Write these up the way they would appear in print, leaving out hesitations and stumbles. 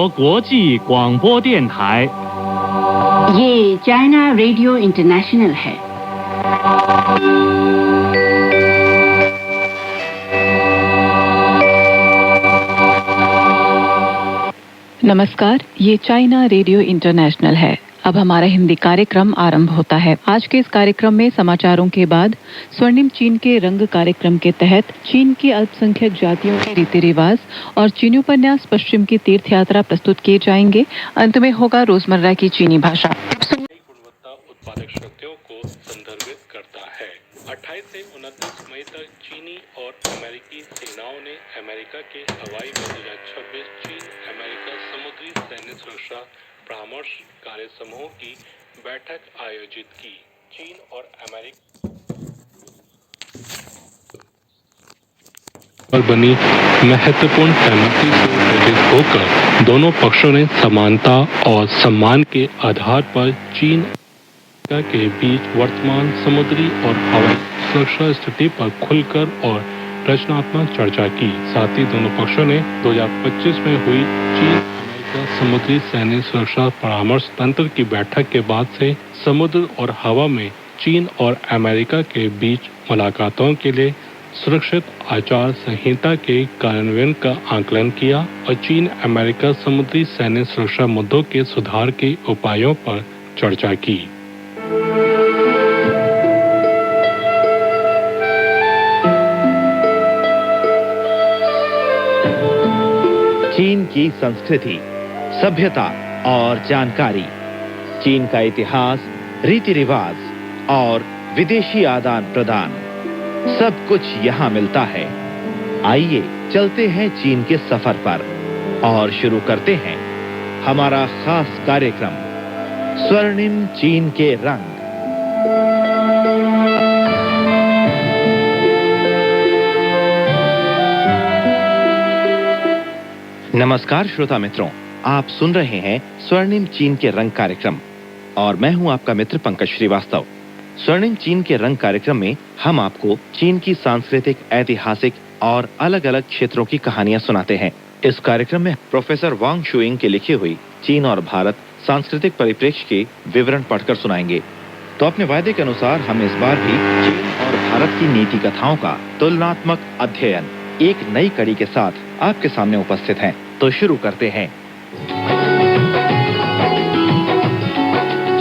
国国际广播电台。ये China radio international है। नमस्कार, ये चाइना रेडियो इंटरनेशनल है। अब हमारा हिंदी कार्यक्रम आरंभ होता है। आज के इस कार्यक्रम में समाचारों के बाद स्वर्णिम चीन के रंग कार्यक्रम के तहत चीन की अल्पसंख्यक जातियों के रीति रिवाज और चीनी उपन्यास पश्चिम की तीर्थ यात्रा प्रस्तुत किए जाएंगे। अंत में होगा रोजमर्रा की चीनी भाषा। गुणवत्ता उत्पादक शक्तियों को संदर्भित करता है। 28 से 29 मई तक चीनी और अमेरिकी सेनाओं ने अमेरिका के हवाई में 2026 चीन अमेरिका समुद्री सैन्य सुरक्षा परामर्श कार्य समूह की बैठक आयोजित की। चीन और अमेरिका पर बनी महत्वपूर्ण सहमति से प्रेरित होकर दोनों पक्षों ने समानता और सम्मान के आधार पर चीन के बीच वर्तमान समुद्री और हवाई सुरक्षा स्थिति पर खुलकर और रचनात्मक चर्चा की। साथ ही दोनों पक्षों ने 2025 में हुई चीन अमेरिका समुद्री सैन्य सुरक्षा परामर्श तंत्र की बैठक के बाद से समुद्र और हवा में चीन और अमेरिका के बीच मुलाकातों के लिए सुरक्षित आचार संहिता के कार्यान्वयन का आकलन किया और चीन अमेरिका समुद्री सैन्य सुरक्षा मुद्दों के सुधार के उपायों पर चर्चा की। चीन की संस्कृति, सभ्यता और जानकारी, चीन का इतिहास, रीति रिवाज और विदेशी आदान प्रदान, सब कुछ यहाँ मिलता है। आइए चलते हैं चीन के सफर पर और शुरू करते हैं हमारा खास कार्यक्रम स्वर्णिम चीन के रंग। नमस्कार श्रोता मित्रों, आप सुन रहे हैं स्वर्णिम चीन के रंग कार्यक्रम और मैं हूं आपका मित्र पंकज श्रीवास्तव। स्वर्णिम चीन के रंग कार्यक्रम में हम आपको चीन की सांस्कृतिक, ऐतिहासिक और अलग-अलग क्षेत्रों की कहानियां सुनाते हैं। इस कार्यक्रम में प्रोफेसर वांग शुइंग की लिखी हुई चीन और भारत सांस्कृतिक परिप्रेक्ष्य के विवरण पढ़कर सुनाएंगे। तो अपने वायदे के अनुसार हम इस बार भी चीन और भारत की नीति कथाओं का तुलनात्मक अध्ययन एक नई कड़ी के साथ आपके सामने उपस्थित हैं। तो शुरू करते हैं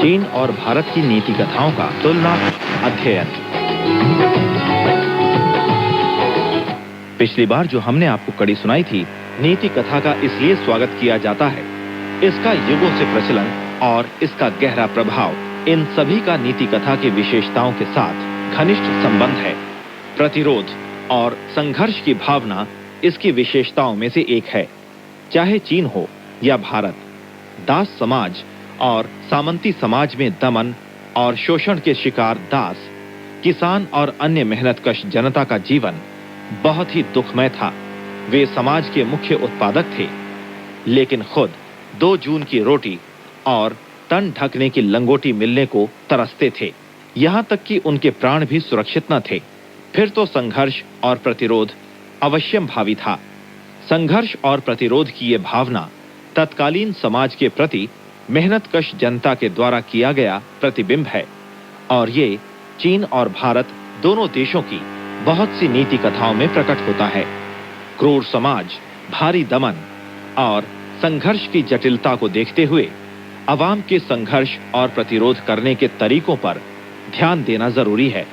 चीन और भारत की नीति कथाओं का तुलनात्मक अध्ययन। पिछली बार जो हमने आपको कड़ी सुनाई थी, नीति कथा का इसलिए स्वागत किया जाता है, इसका युगों से प्रचलन और इसका गहरा प्रभाव इन सभी का नीति कथा की विशेषताओं के साथ घनिष्ठ संबंध है। प्रतिरोध और संघर्ष की भावना इसकी विशेषताओं में से एक है। चाहे चीन हो या भारत, दास समाज और सामंती समाज में दमन और शोषण के शिकार दास, किसान और अन्य मेहनतकश जनता का जीवन बहुत ही दुखमय था। वे समाज के मुख्य उत्पादक थे, लेकिन खुद 2 जून की रोटी और तन ढकने की लंगोटी मिलने को तरसते थे। यहां तक कि उनके प्राण भी सुरक्षित न थे। फिर तो संघर्ष और प्रतिरोध अवश्यंभावी था। संघर्ष और प्रतिरोध की ये भावना तत्कालीन समाज के प्रति मेहनतकश जनता के द्वारा किया गया प्रतिबिंब है और ये चीन और भारत दोनों देशों की बहुत सी नीति कथाओं में प्रकट होता है। क्रूर समाज, भारी दमन और संघर्ष की जटिलता को देखते हुए अवाम के संघर्ष और प्रतिरोध करने के तरीकों पर ध्यान देना जरूरी है।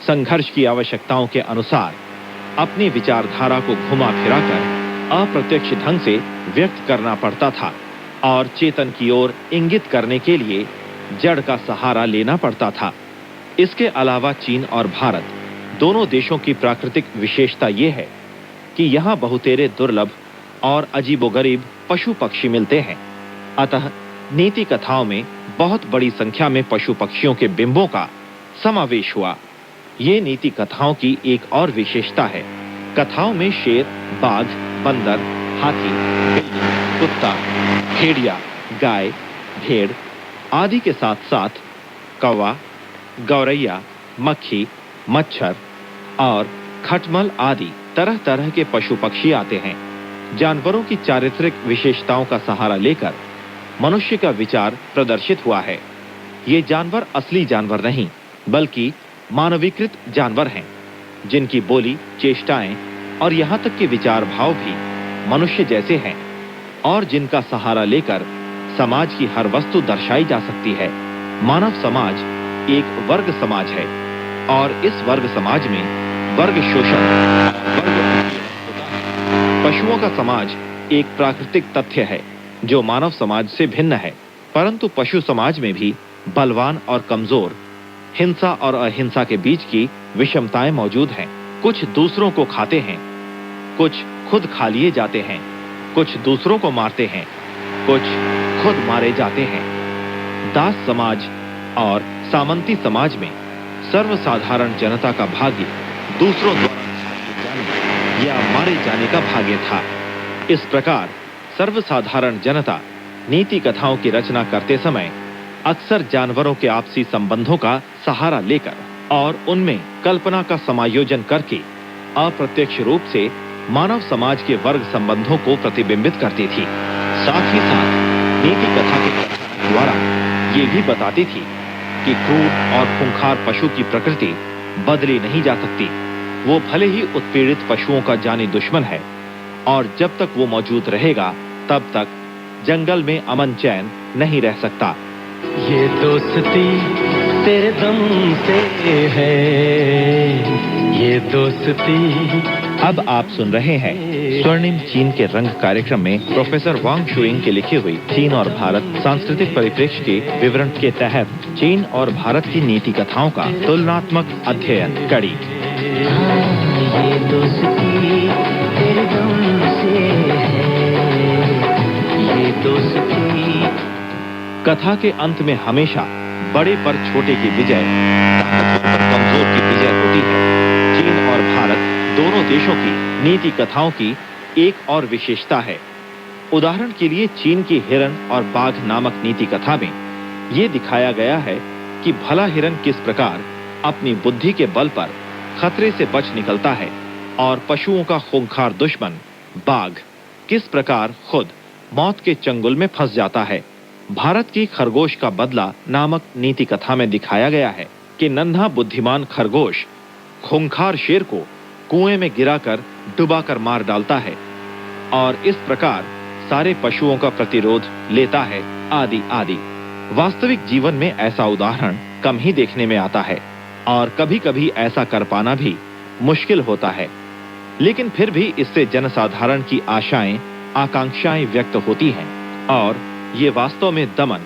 संघर्ष की आवश्यकताओं के अनुसार अपनी विचारधारा को घुमा फिराकर अप्रत्यक्ष ढंग से व्यक्त करना पड़ता था और चेतन की ओर इंगित करने के लिए जड़ का सहारा लेना पड़ता था। इसके अलावा चीन और भारत दोनों देशों की प्राकृतिक विशेषता ये है कि यहाँ बहुतेरे दुर्लभ और अजीबोगरीब पशु पक्षी मिलते हैं। अतः नीति कथाओं में बहुत बड़ी संख्या में पशु पक्षियों के बिंबों का समावेश हुआ। ये नीति कथाओं की एक और विशेषता है। कथाओं में शेर, बाघ, बंदर, हाथी, बिल्ली, कुत्ता, भेड़िया, गाय, भेड़ आदि के साथ साथ कौवा, गौरैया, मक्खी, मच्छर और खटमल आदि तरह तरह के पशु पक्षी आते हैं। जानवरों की चारित्रिक विशेषताओं का सहारा लेकर मनुष्य का विचार प्रदर्शित हुआ है। ये जानवर असली जानवर नहीं, बल्कि मानवीकृत जानवर हैं, जिनकी बोली, चेष्टाएं और यहाँ तक कि विचार भाव भी मनुष्य जैसे हैं, और जिनका सहारा लेकर समाज की हर वस्तु दर्शाई जा सकती है। मानव समाज एक वर्ग समाज है, और इस वर्ग समाज में वर्ग शोषण, वर्ग होता है। पशुओं का समाज एक प्राकृतिक तथ्य है जो मानव समाज से भिन्न है, परंतु पशु समाज में भी बलवान और कमजोर, हिंसा और अहिंसा के बीच की विषमताएं मौजूद हैं। कुछ दूसरों को खाते हैं, कुछ खुद खा लिए जाते हैं, कुछ दूसरों को मारते हैं, कुछ खुद मारे जाते हैं। दास समाज और सामंती समाज में सर्वसाधारण जनता का भाग्य दूसरों द्वारा खाए जाने या मारे जाने का भाग्य था। इस प्रकार सर्वसाधारण जनता नीति कथाओं की रचना करते समय अक्सर जानवरों के आपसी संबंधों का सहारा लेकर और उनमें कल्पना का समायोजन करके अप्रत्यक्ष रूप से मानव समाज के वर्ग संबंधों को प्रतिबिंबित करती थी। साथ ही साथ नीति कथा के कथानक द्वारा ये भी बताती थी कि क्रूर और खूंखार पशु की प्रकृति बदली नहीं जा सकती। वो भले ही उत्पीड़ित पशुओं का जानी दुश्मन है, और जब तक वो मौजूद रहेगा तब तक जंगल में अमन चैन नहीं रह सकता। ये दोस्ती तेरे दम से है, ये दोस्ती। अब आप सुन रहे हैं स्वर्णिम चीन के रंग कार्यक्रम में प्रोफेसर वांग शुइंग की लिखी हुई चीन और भारत सांस्कृतिक परिप्रेक्ष्य के विवरण के तहत चीन और भारत की नीति कथाओं का तुलनात्मक अध्ययन कड़ी। ये दोस्ती तेरे दम से है, ये दोस्ती। कथा के अंत में हमेशा बड़े पर छोटे की विजय, ताकतवर पर कमजोर की विजय होती है। चीन और भारत दोनों देशों की नीति कथाओं की एक और विशेषता है। उदाहरण के लिए चीन की हिरन और बाघ नामक नीति कथा में यह दिखाया गया है कि भला हिरन किस प्रकार अपनी बुद्धि के बल पर खतरे से बच निकलता है, और पशुओं का खूंखार दुश्मन बाघ किस प्रकार खुद मौत के चंगुल में फंस जाता है। भारत की खरगोश का बदला नामक नीति कथा में दिखाया गया है कि नन्हा बुद्धिमान खरगोश खूंखार शेर को कुएं में गिराकर डुबाकर मार डालता है, और इस प्रकार सारे पशुओं का प्रतिरोध लेता है, आदि आदि। वास्तविक जीवन में ऐसा उदाहरण कम ही देखने में आता है, और कभी-कभी ऐसा कर पाना भी मुश्किल होता है। लेकिन फिर भी इससे जनसाधारण की आशाएं, आकांक्षाएं व्यक्त होती हैं, और ये वास्तव में दमन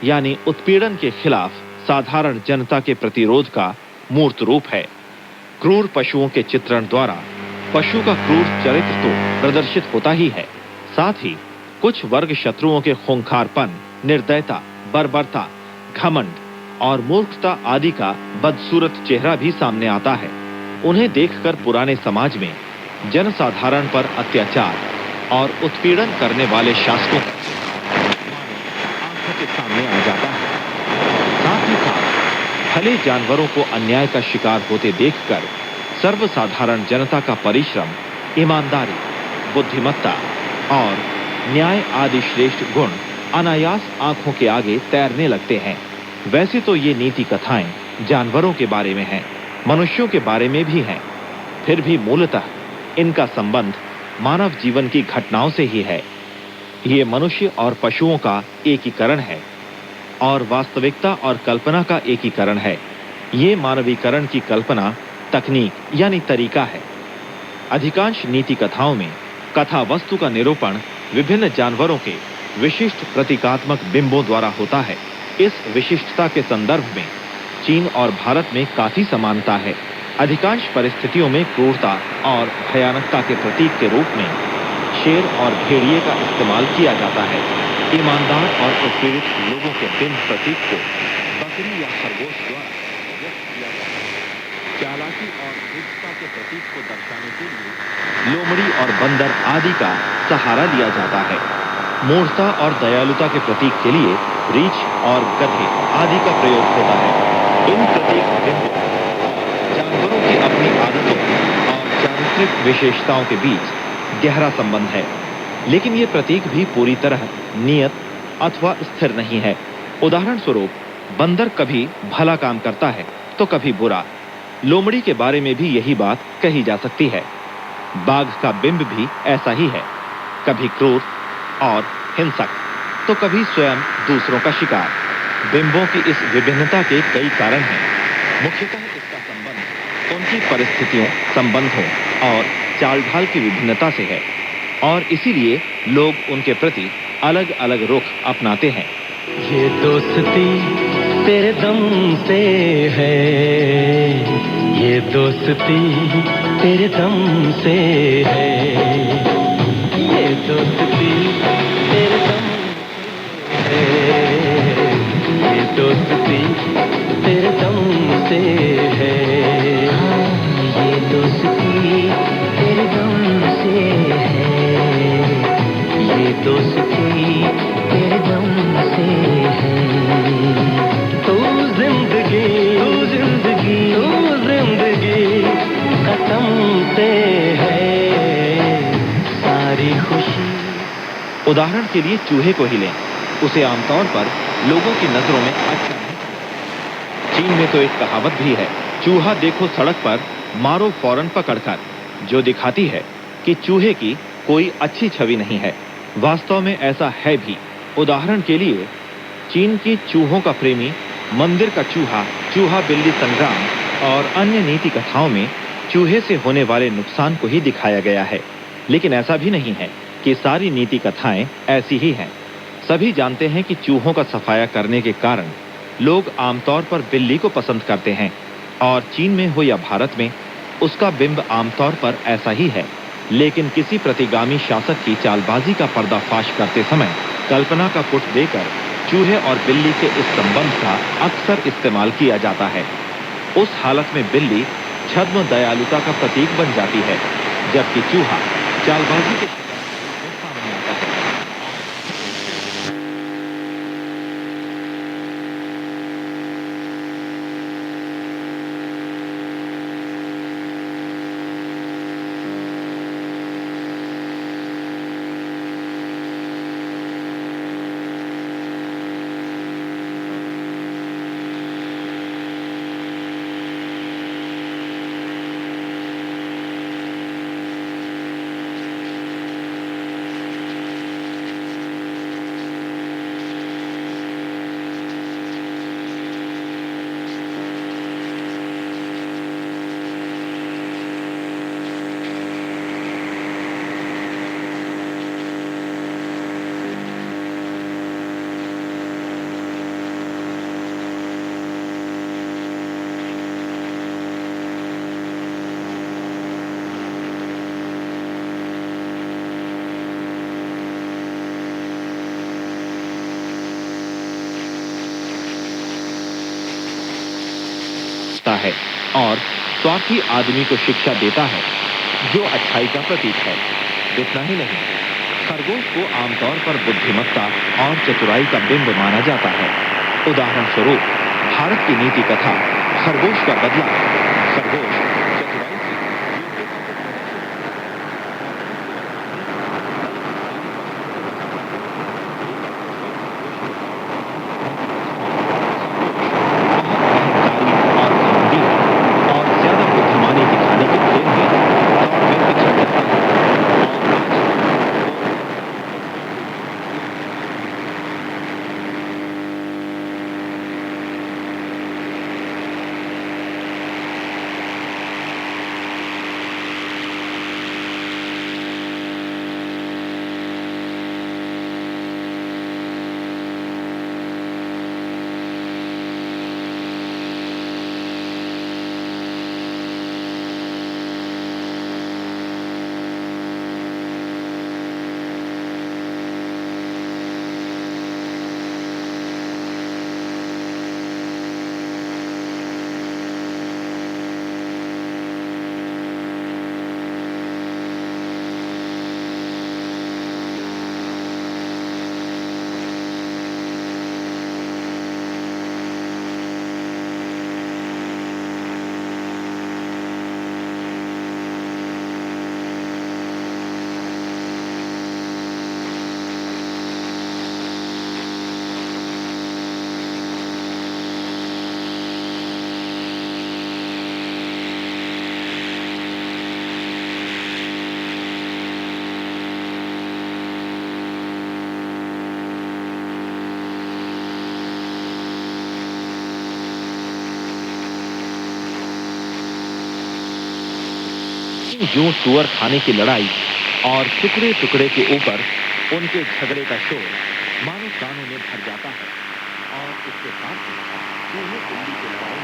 यानी उत्पीड़न के खिलाफ साधारण जनता के प्रतिरोध का मूर्त रूप है। क्रूर पशुओं के चित्रण द्वारा पशु का क्रूर चरित्र तो प्रदर्शित होता ही है, साथ ही कुछ वर्ग शत्रुओं के खूंखारपन, निर्दयता, बर्बरता, घमंड और मूर्खता आदि का बदसूरत चेहरा भी सामने आता है। उन्हें देखकर पुराने समाज में जनसाधारण पर अत्याचार और उत्पीड़न करने वाले शासकों का आंखों के सामने आ जाता है। साथ ही साथ भले जानवरों को अन्याय का शिकार होते देखकर सर्वसाधारण जनता का परिश्रम, ईमानदारी, बुद्धिमत्ता और न्याय आदि श्रेष्ठ गुण अनायास आंखों के आगे तैरने लगते हैं। वैसे तो ये नीति कथाएं जानवरों के बारे में हैं, मनुष्यों के बारे में भी हैं, फिर भी मूलतः इनका संबंध मानव जीवन की घटनाओं से ही है। ये मनुष्य और पशुओं का एकीकरण है, और वास्तविकता और कल्पना का एकीकरण है। ये मानवीकरण की कल्पना तकनीक यानी तरीका है। अधिकांश नीति कथाओं में कथा वस्तु का निरूपण विभिन्न जानवरों के विशिष्ट प्रतीकात्मक बिंबों द्वारा होता है। इस विशिष्टता के संदर्भ में चीन और भारत में काफी समानता है। अधिकांश परिस्थितियों में क्रूरता और भयानकता के प्रतीक के रूप में शेर और भेड़िए का इस्तेमाल किया जाता है। ईमानदार और उत्पीड़ित लोगों के बिंब प्रतीक को बकरी या खरगोश द्वारा व्यक्त किया जाता है। चालाकी और धृष्टता के प्रतीक को दर्शाने के लिए लोमड़ी और बंदर आदि का सहारा लिया जाता है। मूर्खता और दयालुता के प्रतीक के लिए रीछ और गधे आदि का प्रयोग होता है। इन प्रतीक बिंबों जानवरों की अपनी आदतों और चारित्रिक विशेषताओं के बीच गहरा संबंध है। लेकिन ये प्रतीक भी पूरी तरह नियत अथवा स्थिर नहीं है। उदाहरण स्वरूप, बंदर कभी भला काम करता है तो कभी बुरा। लोमड़ी के बारे में भी यही बात कही जा सकती है। बाघ का बिंब भी ऐसा ही है, कभी क्रूर और हिंसक तो कभी स्वयं दूसरों का शिकार। बिंबों की इस विभिन्नता के कई कारण हैं। मुख्यतः इसका संबंध उनकी परिस्थितियों, संबंधों और चाल ढाल की विभिन्नता से है और इसीलिए लोग उनके प्रति अलग अलग रुख अपनाते हैं। ये दोस्ती तेरे दम से है, ये दोस्ती तेरे दम से है, ये दोस्ती तेरे दम से है, ये दोस्ती तेरे दम से है, ये दोस्ती तेरे दम से है, ये दोस्ती तेरे दम से है। तू जिंदगी कसम से है सारी खुशी। उदाहरण के लिए चूहे को ही लें। उसे आमतौर पर लोगों की नजरों में अच्छा नहीं। चीन में तो एक कहावत भी है, चूहा देखो सड़क पर, मारो फौरन पकड़कर, जो दिखाती है कि चूहे की कोई अच्छी छवि नहीं है। वास्तव में ऐसा है भी। उदाहरण के लिए, चीन की चूहों का प्रेमी, मंदिर का चूहा, चूहा बिल्ली संग्राम और अन्य नीति कथाओं में चूहे से होने वाले नुकसान को ही दिखाया गया है। लेकिन ऐसा भी नहीं है कि सारी नीति कथाएं ऐसी ही हैं। सभी जानते हैं कि चूहों का सफाया करने के कारण लोग आमतौर पर बिल्ली को पसंद करते हैं और चीन में हो या भारत में उसका बिंब आमतौर पर ऐसा ही है। लेकिन किसी प्रतिगामी शासक की चालबाजी का पर्दाफाश करते समय कल्पना का पुट देकर चूहे और बिल्ली के इस संबंध का अक्सर इस्तेमाल किया जाता है। उस हालत में बिल्ली छद्म दयालुता का प्रतीक बन जाती है, जबकि चूहा चालबाजी के सामने आता है। है और स्वार्थी आदमी को शिक्षा देता है, जो अच्छाई का प्रतीक है। इतना ही नहीं, खरगोश को आमतौर पर बुद्धिमत्ता और चतुराई का बिंब माना जाता है। उदाहरण स्वरूप, भारत की नीति कथा खरगोश का बदला। खरगोश यूं टूअर खाने की लड़ाई और टुकड़े टुकड़े के ऊपर उनके झगड़े का शोर मानो कानों में भर जाता है। और इसके साथ ही चूहे बिल्ली की लड़ाई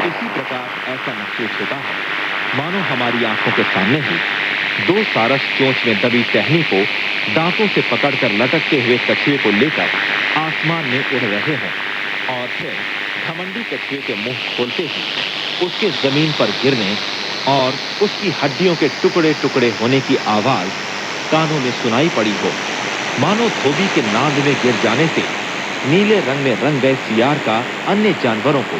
इसी प्रकार ऐसा महसूस होता है मानो हमारी आंखों के सामने ही दो सारस चोंच में दबी टहनी को दांतों से पकड़कर लटकते हुए कछुए को लेकर आसमान में उड़ रहे हैं और फिर घमंडी कछुए के मुंह खोलते ही उसके जमीन पर गिरने और उसकी हड्डियों के टुकड़े टुकड़े होने की आवाज कानों में सुनाई पड़ी हो। मानो धोबी के नाद में गिर जाने से नीले रंग में रंग गए सियार का अन्य जानवरों को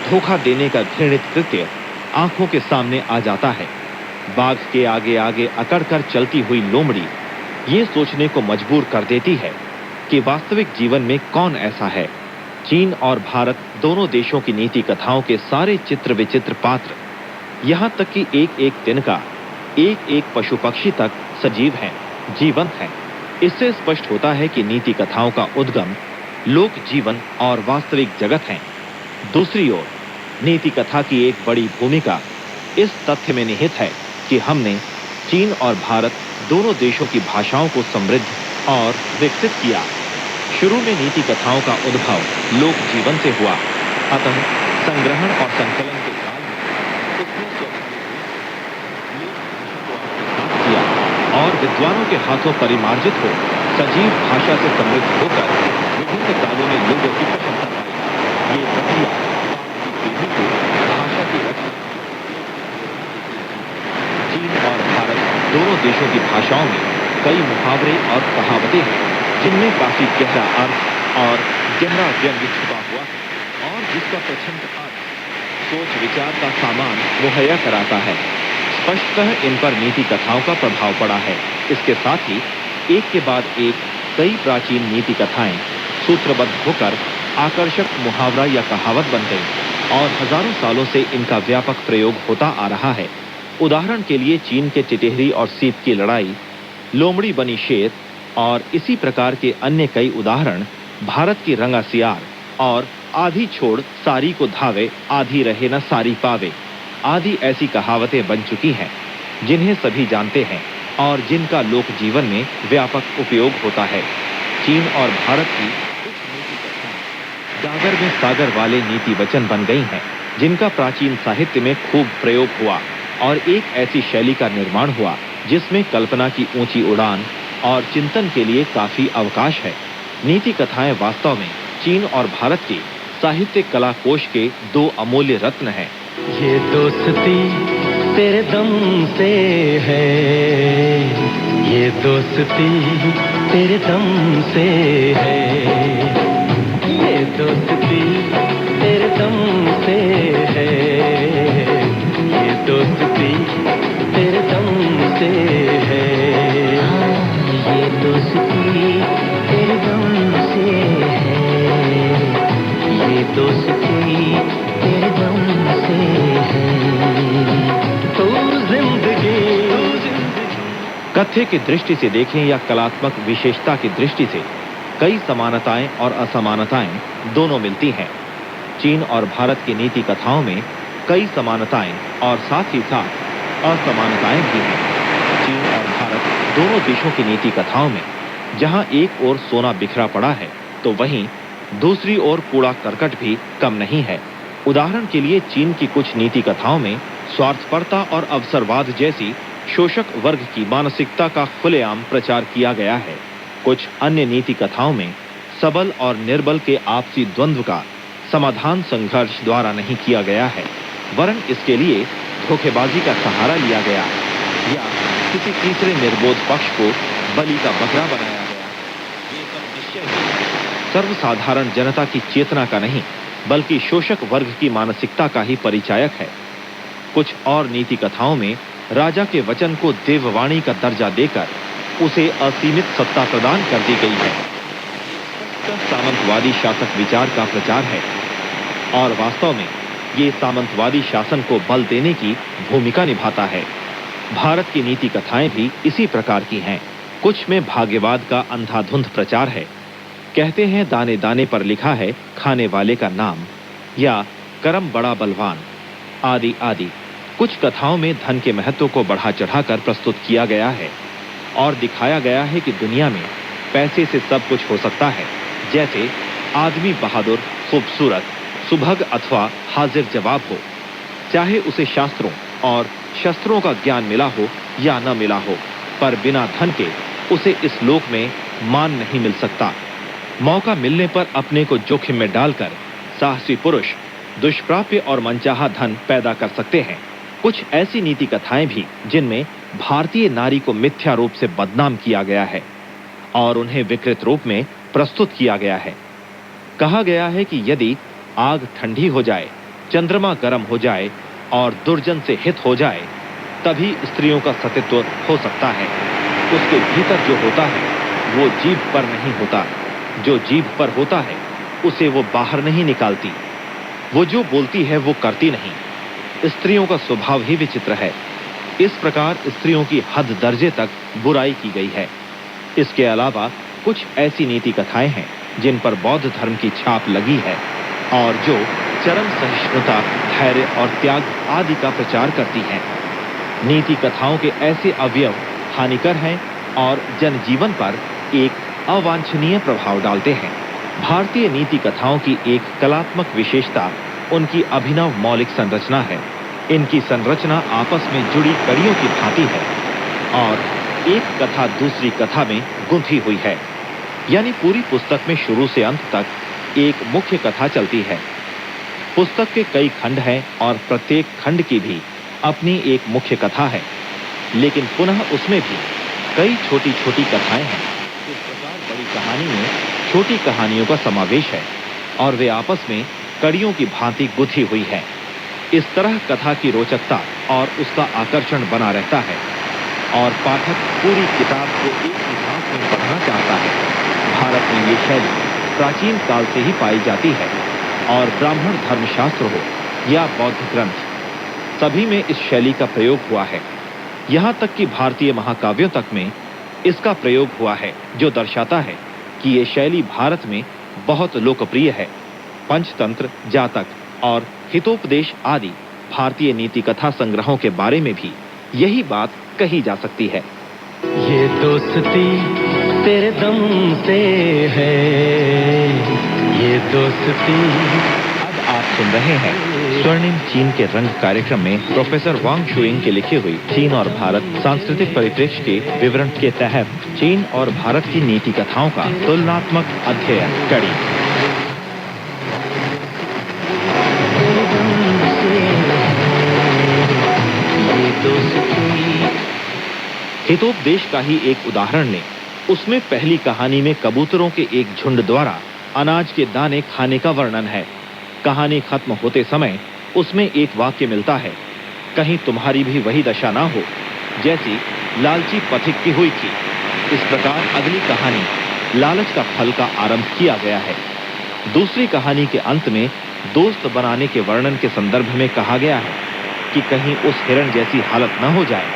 धोखा देने का घृणित कृत्य आंखों के सामने आ जाता है। बाघ के आगे आगे अकड़कर चलती हुई लोमड़ी ये सोचने को मजबूर कर देती है कि वास्तविक जीवन में कौन ऐसा है। चीन और भारत दोनों देशों की नीति कथाओं के सारे चित्र विचित्र पात्र, यहाँ तक कि एक एक तिनका, एक एक पशु पक्षी तक सजीव हैं, जीवंत हैं। इससे स्पष्ट होता है कि नीति कथाओं का उद्गम लोक जीवन और वास्तविक जगत है। दूसरी ओर नीति कथा की एक बड़ी भूमिका इस तथ्य में निहित है कि हमने चीन और भारत दोनों देशों की भाषाओं को समृद्ध और विकसित किया। शुरू में नीति कथाओं का उद्भव लोक जीवन से हुआ, अतः संग्रहण और संकलन के काल में उसने किया और विद्वानों के हाथों परिमार्जित हो सजीव भाषा से समृद्ध होकर विभिन्न कालों में लोगों की प्रशंसा पाई। ये प्रक्रिया पीढ़ी को भाषा की रचना। चीन और भारत दोनों देशों की भाषाओं में कई मुहावरे और कहावतें हैं जिनमें काफी गहरा अर्थ और गहरा व्यंग छुपा हुआ है और जिसका प्रचंड अर्थ सोच विचार का सामान मुहैया कराता है। स्पष्टतः इन पर नीति कथाओं का प्रभाव पड़ा है। इसके साथ ही एक के बाद एक कई प्राचीन नीति कथाएं सूत्रबद्ध होकर आकर्षक मुहावरा या कहावत बन गई और हजारों सालों से इनका व्यापक प्रयोग होता आ रहा है। उदाहरण के लिए चीन के टिटेहरी और सीप की लड़ाई, लोमड़ी बनी शेर और इसी प्रकार के अन्य कई उदाहरण, भारत की रंगा सियार और आधी छोड़ सारी को धावे, आधी रहे न सारी पावे आदि ऐसी कहावतें बन चुकी हैं जिन्हें सभी जानते हैं और जिनका लोक जीवन में व्यापक उपयोग होता है। चीन और भारत की कुछ नीति कथाएं गागर में सागर वाले नीति वचन बन गई हैं जिनका प्राचीन साहित्य में खूब प्रयोग हुआ और एक ऐसी शैली का निर्माण हुआ जिसमें कल्पना की ऊंची उड़ान और चिंतन के लिए काफी अवकाश है। नीति कथाएं वास्तव में चीन और भारत के साहित्य कला कोश के दो अमूल्य रत्न हैं। ये दोस्ती तेरे दम से है, ये दोस्ती तेरे दम से है, ये दोस्ती तेरे दम से है, ये दोस्ती तेरे दम से है, ये दोस्ती तेरे दम से है, ये दोस्ती तेरे दम से है, तो जिंदगी। कथ्य की दृष्टि से देखें या कलात्मक विशेषता की दृष्टि से कई समानताएं और असमानताएं दोनों मिलती हैं। चीन और भारत की नीति कथाओं में कई समानताएं और साथ ही साथ असमानताएं भी हैं। चीन और भारत दोनों देशों की नीति कथाओं में जहां एक ओर सोना बिखरा पड़ा है तो वहीं दूसरी ओर कूड़ा करकट भी कम नहीं है। उदाहरण के लिए चीन की कुछ नीति कथाओं में स्वार्थपरता और अवसरवाद जैसी शोषक वर्ग की मानसिकता का खुलेआम प्रचार किया गया है। कुछ अन्य नीति कथाओं में सबल और निर्बल के आपसी द्वंद्व का समाधान संघर्ष द्वारा नहीं किया गया है, वरन इसके लिए धोखेबाजी का सहारा लिया गया या किसी तीसरे निर्बोध पक्ष को बलि का बकरा बनाया गया। ये सब निश्चय ही सर्वसाधारण जनता की चेतना का नहीं बल्कि शोषक वर्ग की मानसिकता का ही परिचायक है। कुछ और नीति कथाओं में राजा के वचन को देववाणी का दर्जा देकर उसे असीमित सत्ता प्रदान कर दी गई है। सामंतवादी शासक विचार का प्रचार है और वास्तव में ये सामंतवादी शासन को बल देने की भूमिका निभाता है। भारत की नीति कथाएं भी इसी प्रकार की हैं। कुछ में भाग्यवाद का अंधाधुंध प्रचार है, कहते हैं दाने दाने पर लिखा है खाने वाले का नाम, या करम बड़ा बलवान, आदि आदि। कुछ कथाओं में धन के महत्व को बढ़ा चढ़ाकर प्रस्तुत किया गया है और दिखाया गया है कि दुनिया में पैसे से सब कुछ हो सकता है, जैसे आदमी बहादुर, खूबसूरत, सुभग अथवा हाजिर जवाब हो, चाहे उसे शास्त्रों और शस्त्रों का ज्ञान मिला हो या न मिला हो, पर बिना धन के उसे इस लोक में मान नहीं मिल सकता। मौका मिलने पर अपने को जोखिम में डालकर साहसी पुरुष दुष्प्राप्य और मनचाहा धन पैदा कर सकते हैं। कुछ ऐसी नीति कथाएं भी जिनमें भारतीय नारी को मिथ्या रूप से बदनाम किया गया है और उन्हें विकृत रूप में प्रस्तुत किया गया है। कहा गया है कि यदि आग ठंडी हो जाए, चंद्रमा गर्म हो जाए और दुर्जन से हित हो जाए, तभी स्त्रियों का सतीत्व हो सकता है। उसके भीतर जो होता है वो जीभ पर नहीं होता, जो जीभ पर होता है उसे वो बाहर नहीं निकालती, वो जो बोलती है वो करती नहीं। स्त्रियों का स्वभाव ही विचित्र है। इस प्रकार स्त्रियों की हद दर्जे तक बुराई की गई है। इसके अलावा कुछ ऐसी नीति कथाएं हैं जिन पर बौद्ध धर्म की छाप लगी है और जो चरम सहिष्णुता, धैर्य और त्याग आदि का प्रचार करती हैं। नीति कथाओं के ऐसे अवयव हानिकर हैं और जनजीवन पर एक अवांछनीय प्रभाव डालते हैं। भारतीय नीति कथाओं की एक कलात्मक विशेषता उनकी अभिनव मौलिक संरचना है। इनकी संरचना आपस में जुड़ी कड़ियों की भांति है और एक कथा दूसरी कथा में गुंथी हुई है, यानी पूरी पुस्तक में शुरू से अंत तक एक मुख्य कथा चलती है। पुस्तक के कई खंड हैं और प्रत्येक खंड की भी अपनी एक मुख्य कथा है, लेकिन पुनः उसमें भी कई छोटी छोटी कथाएं हैं। इस प्रकार बड़ी कहानी में छोटी कहानियों का समावेश है और वे आपस में कड़ियों की भांति गुंथी हुई है। इस तरह कथा की रोचकता और उसका आकर्षण बना रहता है और पाठक पूरी किताब को एक ही सांस में पढ़ना चाहता है। भारत में ये शैली प्राचीन काल से ही पाई जाती है और ब्राह्मण धर्मशास्त्र हो या बौद्ध ग्रंथ, सभी में इस शैली का प्रयोग हुआ है। यहाँ तक कि भारतीय महाकाव्यों तक में इसका प्रयोग हुआ है, जो दर्शाता है कि ये शैली भारत में बहुत लोकप्रिय है। पंचतंत्र, जातक और हितोपदेश आदि भारतीय नीति कथा संग्रहों के बारे में भी यही बात कही जा सकती है। ये दोस्ती तेरे दम से है, ये दोस्ती। अब आप सुन रहे हैं स्वर्णिम चीन के रंग कार्यक्रम में प्रोफेसर वांग शुइंग की लिखी हुई चीन और भारत सांस्कृतिक परिप्रेक्ष्य के विवरण के तहत चीन और भारत की नीति कथाओं का तुलनात्मक अध्ययन कड़ी। हितोपदेश का ही एक उदाहरण लें। उसमें पहली कहानी में कबूतरों के एक झुंड द्वारा अनाज के दाने खाने का वर्णन है। कहानी खत्म होते समय उसमें एक वाक्य मिलता है, कहीं तुम्हारी भी वही दशा ना हो जैसी लालची पथिक की हुई थी। इस प्रकार अगली कहानी लालच का फल का आरंभ किया गया है। दूसरी कहानी के अंत में दोस्त बनाने के वर्णन के संदर्भ में कहा गया है कि कहीं उस हिरण जैसी हालत न हो जाए,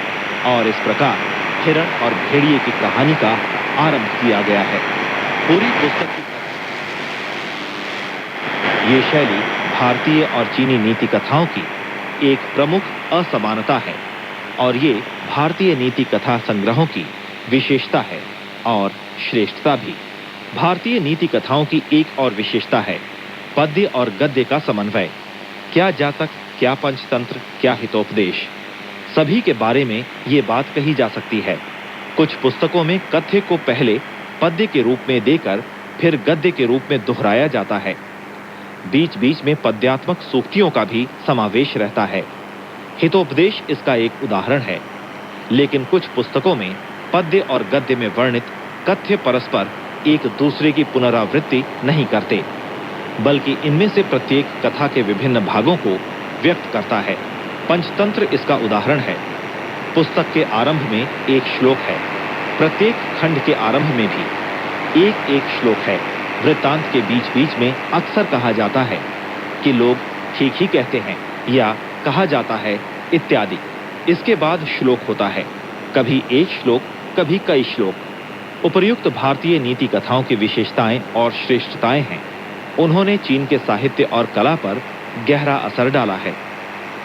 और इस प्रकार हिरण और भेड़िए की कहानी का आरंभ किया गया है। पूरी पुस्तक की ये शैली भारतीय और चीनी नीति कथाओं की एक प्रमुख असमानता है और ये भारतीय नीति कथा संग्रहों की विशेषता है और श्रेष्ठता भी। भारतीय नीति कथाओं की एक और विशेषता है पद्य और गद्य का समन्वय। क्या जातक, क्या पंचतंत्र, क्या हितोपदेश, सभी के बारे में ये बात कही जा सकती है। कुछ पुस्तकों में कथ्य को पहले पद्य के रूप में देकर फिर गद्य के रूप में दोहराया जाता है। बीच बीच में पद्यात्मक सूक्तियों का भी समावेश रहता है। हितोपदेश इसका एक उदाहरण है। लेकिन कुछ पुस्तकों में पद्य और गद्य में वर्णित कथ्य परस्पर एक दूसरे की पुनरावृत्ति नहीं करते, बल्कि इनमें से प्रत्येक कथा के विभिन्न भागों को व्यक्त करता है। पंचतंत्र इसका उदाहरण है। पुस्तक के आरंभ में एक श्लोक है। प्रत्येक खंड के आरंभ में भी एक एक श्लोक है। वृत्तांत के बीच बीच में अक्सर कहा जाता है कि लोग ठीक ही कहते हैं या कहा जाता है इत्यादि। इसके बाद श्लोक होता है, कभी एक श्लोक, कभी कई श्लोक। उपर्युक्त भारतीय नीति कथाओं की विशेषताएं और श्रेष्ठताएं हैं। उन्होंने चीन के साहित्य और कला पर गहरा असर डाला है।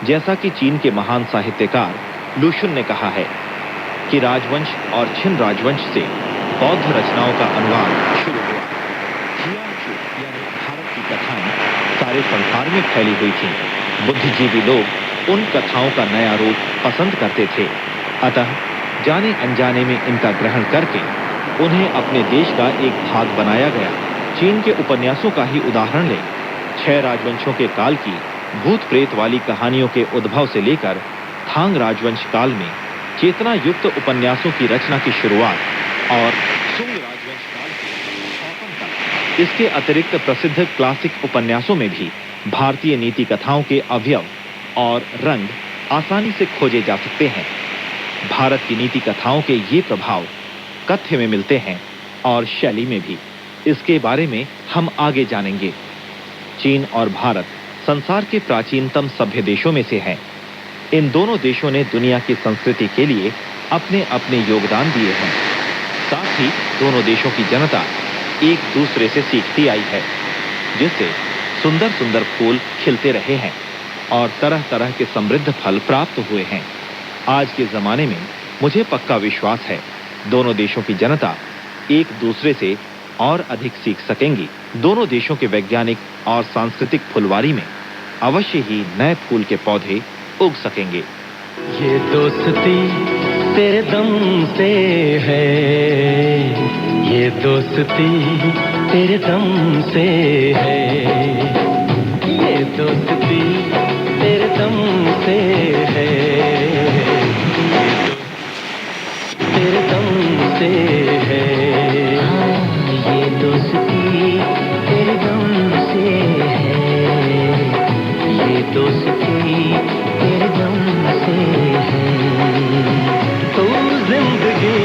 जैसा कि चीन के महान साहित्यकार लुशुन ने कहा है कि राजवंश और छिन राजवंश से बौद्ध रचनाओं का अनुवाद शुरू हुआ। जियांगशू यानी भारत की कथाएं सारे संसार में फैली हुई थीं। बुद्धिजीवी लोग उन कथाओं का नया रूप पसंद करते थे। अतः जाने अनजाने में इनका ग्रहण करके उन्हें अपने देश का एक भाग बनाया गया। चीन के उपन्यासों का ही उदाहरण लें। 6 राजवंशों के काल की भूत प्रेत वाली कहानियों के उद्भव से लेकर थांग राजवंश काल में चेतना युक्त उपन्यासों की रचना की शुरुआत और सुंग राजवंश काल के समापन तक। इसके अतिरिक्त प्रसिद्ध क्लासिक उपन्यासों में भी भारतीय नीति कथाओं के अवयव और रंग आसानी से खोजे जा सकते हैं। भारत की नीति कथाओं के ये प्रभाव कथ्य में मिलते हैं और शैली में भी। इसके बारे में हम आगे जानेंगे। चीन और भारत संसार के प्राचीनतम सभ्य देशों में से हैं। इन दोनों देशों ने दुनिया की संस्कृति के लिए अपने अपने योगदान दिए हैं। साथ ही दोनों देशों की जनता एक दूसरे से सीखती आई है, जिससे सुंदर सुंदर फूल खिलते रहे हैं और तरह तरह के समृद्ध फल प्राप्त हुए हैं। आज के जमाने में मुझे पक्का विश्वास है दोनों देशों की जनता एक दूसरे से और अधिक सीख सकेंगी। दोनों देशों के वैज्ञानिक और सांस्कृतिक फुलवारी में अवश्य ही नए फूल के पौधे उग सकेंगे। ये दोस्ती तेरे दम से है, ये दोस्ती तेरे दम से है, ये दोस्ती तेरे दम से है, तेरे दम से है, ये दोस्ती तेरे दम से है, ये दोस्ती तेरे दम से है, तू जिंदगी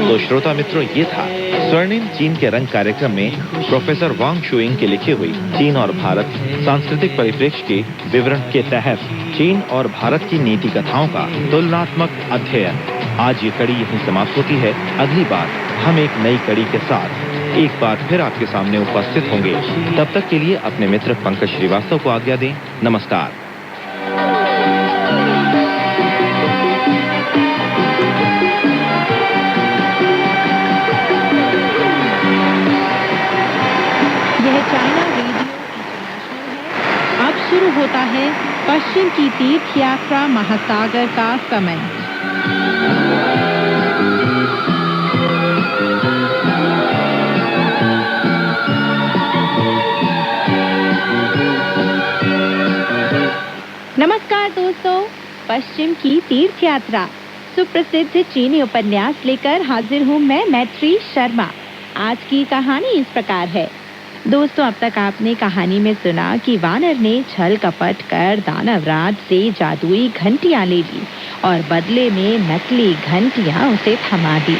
तो श्रोता मित्रों, ये था स्वर्णिम चीन के रंग कार्यक्रम में प्रोफेसर वांग शुइंग के लिखी हुई चीन और भारत सांस्कृतिक परिप्रेक्ष्य के विवरण के तहत चीन और भारत की नीति कथाओं का तुलनात्मक अध्ययन। आज ये कड़ी यहीं समाप्त होती है। अगली बार हम एक नई कड़ी के साथ एक बार फिर आपके सामने उपस्थित होंगे। तब तक के लिए अपने मित्र पंकज श्रीवास्तव को आज्ञा दें। नमस्कार। शुरू होता है पश्चिम की तीर्थ यात्रा महासागर का समय। नमस्कार दोस्तों, पश्चिम की तीर्थ यात्रा सुप्रसिद्ध चीनी उपन्यास लेकर हाजिर हूँ मैं मैत्री शर्मा। आज की कहानी इस प्रकार है। दोस्तों, अब तक आपने कहानी में सुना कि वानर ने छल कपट कर दानवराज से जादुई घंटियां ले ली और बदले में नकली घंटियां उसे थमा दी।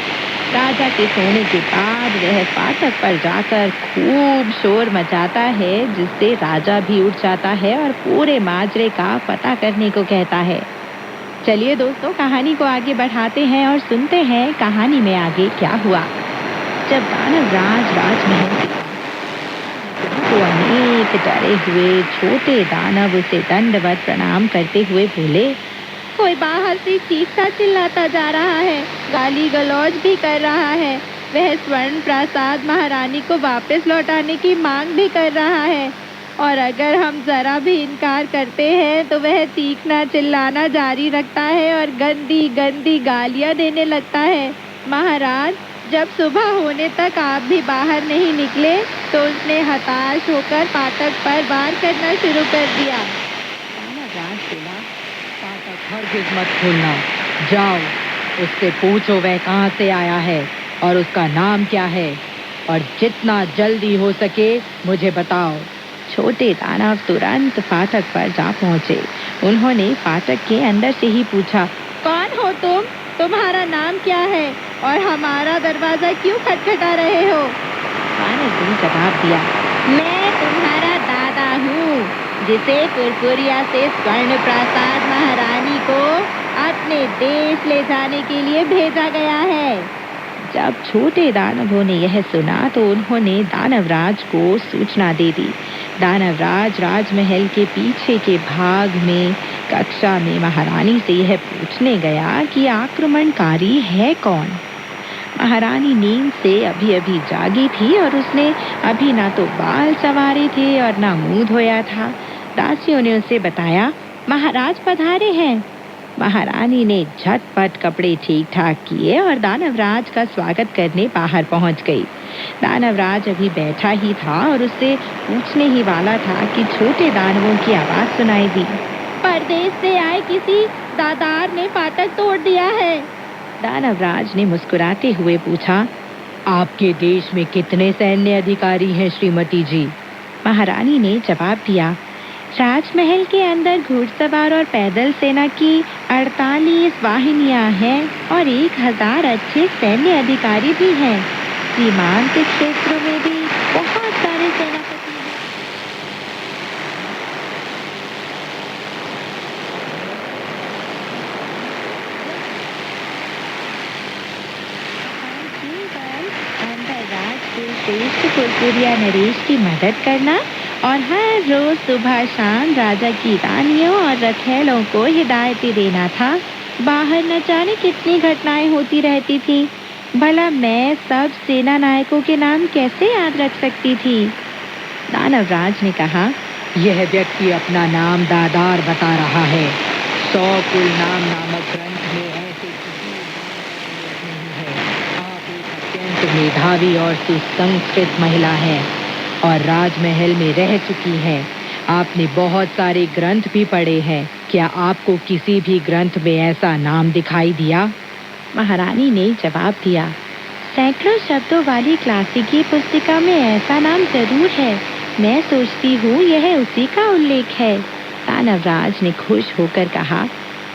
राजा के सोने के बाद वह फाटक पर जाकर खूब शोर मचाता है, जिससे राजा भी उठ जाता है और पूरे माजरे का पता करने को कहता है। चलिए दोस्तों, कहानी को आगे बढ़ाते हैं और सुनते हैं कहानी में आगे क्या हुआ। जब दानवराज राजमहल तो अनेक डरे हुए छोटे दानव उसे दंडवत प्रणाम करते हुए बोले, कोई बाहर से चीखता चिल्लाता जा रहा है, गाली गलौज भी कर रहा है। वह स्वर्ण प्रासाद महारानी को वापस लौटाने की मांग भी कर रहा है, और अगर हम जरा भी इनकार करते हैं तो वह चीखना चिल्लाना जारी रखता है और गंदी गंदी गालियां देने लगता है। महाराज, जब सुबह होने तक आप भी बाहर नहीं निकले तो उसने हताश होकर फाटक पर वार करना शुरू कर दिया। दानवराज बोला, फाटक हरगिज मत खोलना, जाओ उससे पूछो वह कहाँ से आया है और उसका नाम क्या है, और जितना जल्दी हो सके मुझे बताओ। छोटे दानव तुरंत फाटक पर जा पहुँचे। उन्होंने फाटक के अंदर से ही पूछा, कौन हो तुम? तुम्हारा नाम क्या है और हमारा दरवाजा क्यों खटखटा रहे हो? वानर ने जवाब दिया, मैं तुम्हारा दादा हूँ, जिसे पुरपुरिया से स्वर्ण प्रासाद महारानी को अपने देश ले जाने के लिए भेजा गया है। जब छोटे दानवों ने यह सुना तो उन्होंने दानवराज को सूचना दे दी। दानवराज राजमहल के पीछे के भाग में कक्षा में महारानी से यह पूछने गया कि आक्रमणकारी है कौन। महारानी नींद से अभी अभी जागी थी और उसने अभी ना तो बाल संवारे थे और ना मुंह धोया था। दासियों ने उसे बताया, महाराज पधारे हैं। महारानी ने झटपट कपड़े ठीक ठाक किए और दानवराज का स्वागत करने बाहर पहुंच गई। दानवराज अभी बैठा ही था और उससे पूछने ही वाला था कि छोटे दानवों की आवाज सुनाई दी। परदेश से आए किसी दादार ने फाटक तोड़ दिया है। दानवराज ने मुस्कुराते हुए पूछा, आपके देश में कितने सैन्य अधिकारी हैं श्रीमती जी? महारानी ने जवाब दिया, राजमहल के अंदर घुड़सवार और पैदल सेना की 48 वाहिनियां हैं और 1000 अच्छे सैन्य अधिकारी भी हैं। सीमांत क्षेत्रों में भी बहुत सारे सेनापति हैं। अंतर्राज के श्रेष्ठ पुरपुरिया नरेश की मदद करना और हर रोज सुबह शाम राजा की रानियों और रखैलों को हिदायतें देना था। बाहर न जाने कितनी घटनाएं होती रहती थी। भला मैं सब सेना नायकों के नाम कैसे याद रख सकती थी? दानवराज ने कहा, यह व्यक्ति अपना नाम दादार बता रहा है। 100 कुल नाम नामक ग्रंथ में ऐसे किसी नहीं है। आप एक अत्यंत मेधावी और सुसंस्कृत महिला हैं और राजमहल में रह चुकी हैं। आपने बहुत सारे ग्रंथ भी पढ़े हैं। क्या आपको किसी भी ग्रंथ में ऐसा नाम दिखाई दिया? महारानी ने जवाब दिया, सैकड़ों शब्दों वाली क्लासिकी पुस्तिका में ऐसा नाम जरूर है। मैं सोचती हूँ यह उसी का उल्लेख है। दानवराज ने खुश होकर कहा,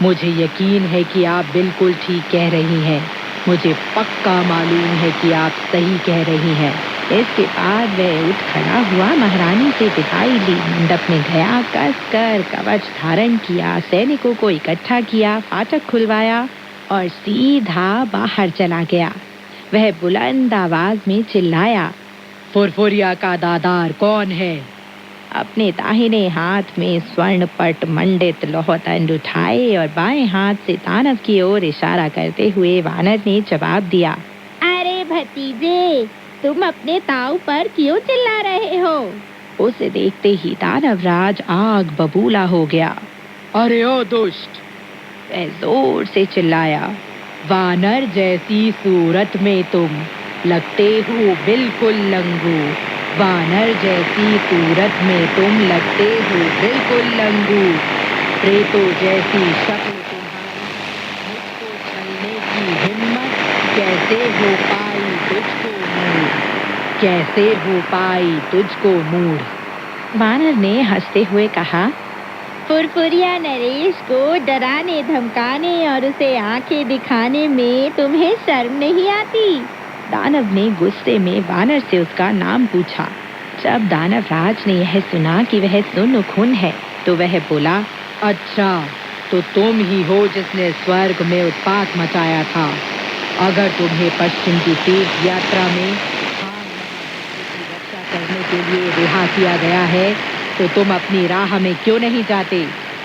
मुझे यकीन है कि आप बिल्कुल ठीक कह रही हैं। मुझे पक्का मालूम है कि आप सही कह रही हैं। इसके बाद वह उठ खड़ा हुआ, महारानी से विदाई ली, मंडप में गया, कसकर कवच धारण किया, सैनिकों को इकट्ठा किया, फाटक खुलवाया और सीधा बाहर चला गया। वह बुलंद आवाज में चिल्लाया, पुरपुरिया का दादार कौन है? अपने दाहिने हाथ में स्वर्ण पट मंडित लौह दंड उठाए और बाएं हाथ से दानव की ओर इशारा करते हुए वानर ने जवाब दिया, अरे भतीजे, तुम अपने ताऊ पर क्यों चिल्ला रहे हो? उसे देखते ही दानवराज आग बबूला हो गया। अरे ओ दुष्ट! वह जोर से चिल्लाया, वानर जैसी सूरत में तुम लगते हो बिल्कुल लंगू। वानर जैसी सूरत में तुम लगते हो बिल्कुल लंगू। प्रेतों जैसी शक्ल तुम्हारी, मुझको छलने की हिम्मत कैसे हो पाई तुझको मूढ़? कैसे हो पाई तुझको मूढ़? वानर ने हंसते हुए कहा, पुरपुरिया नरेश को डराने धमकाने और उसे आंखें दिखाने में तुम्हें शर्म नहीं आती? दानव ने गुस्से में वानर से उसका नाम पूछा। जब दानवराज ने यह सुना कि वह सुनमुखुन है तो वह बोला, अच्छा, तो तुम ही हो जिसने स्वर्ग में उत्पात मचाया था। अगर तुम्हें पश्चिम की तीर्थ यात्रा में रक्षा करने के लिए रिहा किया गया है तो तुम अपनी राह में क्यों नहीं जाते?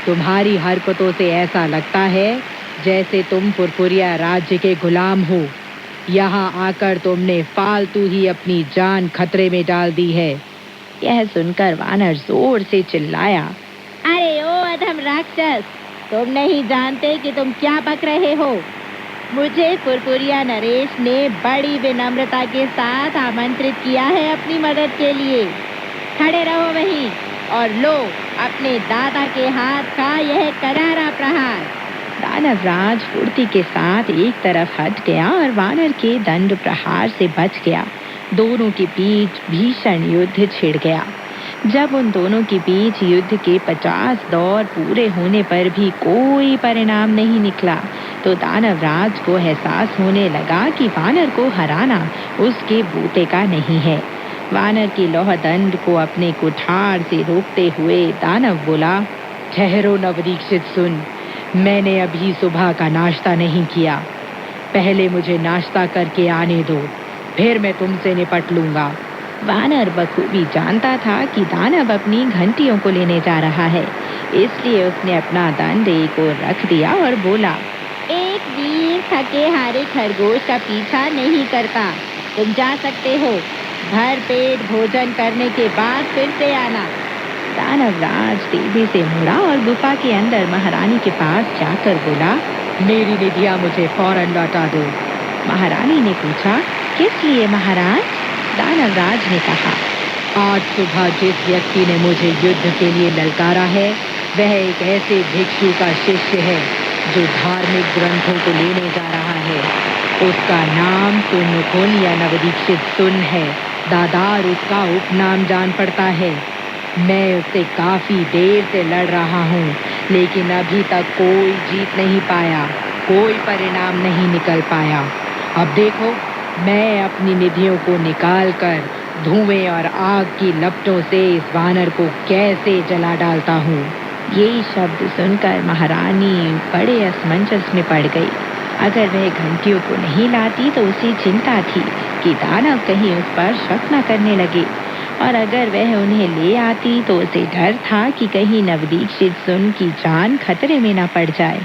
तुम्हारी हरकतों से ऐसा लगता है जैसे तुम पुरपुरिया राज्य के गुलाम हो। यहाँ आकर तुमने फालतू ही अपनी जान खतरे में डाल दी है। यह सुनकर वानर जोर से चिल्लाया, अरे ओ अधम राक्षस, तुम नहीं जानते कि तुम क्या बक रहे हो। मुझे पुरपुरिया नरेश ने बड़ी विनम्रता के साथ आमंत्रित किया है अपनी मदद के लिए। खड़े रहो वहीं और लो अपने दादा के हाथ का यह करारा प्रहार। दानवराज फुर्ती के साथ एक तरफ हट गया और वानर के दंड प्रहार से बच गया। दोनों के बीच भीषण युद्ध छिड़ गया। जब उन दोनों के बीच युद्ध के 50 दौर पूरे होने पर भी कोई परिणाम नहीं निकला तो दानवराज को एहसास होने लगा कि वानर को हराना उसके बूते का नहीं है। वानर के लौहदंड को अपने कुठार से रोकते हुए दानव बोला, ठहरो नवदीक्षित, सुन, मैंने अभी सुबह का नाश्ता नहीं किया। पहले मुझे नाश्ता करके आने दो, फिर मैं तुमसे निपट लूंगा। वानर बखूबी जानता था कि दानव अपनी घंटियों को लेने जा रहा है, इसलिए उसने अपना दंड एक ओर रख दिया और बोला, एक वीर थके हारे खरगोश का पीछा नहीं करता। तुम जा सकते हो। भर पेट भोजन करने के बाद फिर से आना। दानव राज तेजी से मुड़ा और गुफा के अंदर महारानी के पास जाकर बोला, मेरी निधियां मुझे फौरन लौटा दो। महारानी ने पूछा, किस लिए महाराज? दानव राज ने कहा, आज सुबह जिस व्यक्ति ने मुझे युद्ध के लिए ललकारा है, वह एक ऐसे भिक्षु का शिष्य है जो धार्मिक ग्रंथों को लेने जा रहा है। उसका नाम सुनमुखुन या नवदीक्षित सुन है। दादार उसका उपनाम जान पड़ता है। मैं उससे काफी देर से लड़ रहा हूँ, लेकिन अभी तक कोई जीत नहीं पाया, कोई परिणाम नहीं निकल पाया। अब देखो, मैं अपनी निधियों को निकालकर धुएं और आग की लपटों से इस वानर को कैसे जला डालता हूँ। ये शब्द सुनकर महारानी बड़े असमंजस में पड़ गई। अगर वह घंटियों को नहीं लाती तो उसे चिंता थी कि दानव कहीं उस पर शक न करने लगे, और अगर वह उन्हें ले आती तो उसे डर था कि कहीं नवदीक्षित सुन की जान खतरे में न पड़ जाए।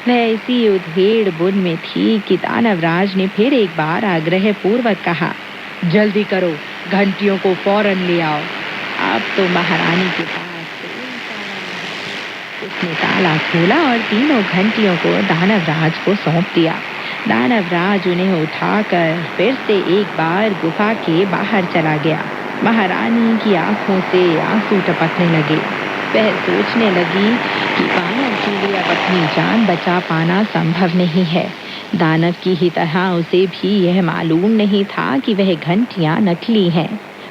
वह इसी उधेड़ बुन में थी कि दानव राज ने फिर एक बार आग्रह पूर्वक कहा, जल्दी करो, घंटियों को फौरन ले आओ। अब तो महारानी के पास उसने ताला खोला और तीनों घंटियों को दानव राज को सौंप दिया। दानव राज उन्हें उठाकर फिर से एक बार गुफा के बाहर चला गया। महारानी की आंखों से आंसू टपकने लगे। वह सोचने लगी कि वानर के लिए अब अपनी जान बचा पाना संभव नहीं है। दानव की ही तरह उसे भी यह मालूम नहीं था कि वह घंटियां नकली हैं।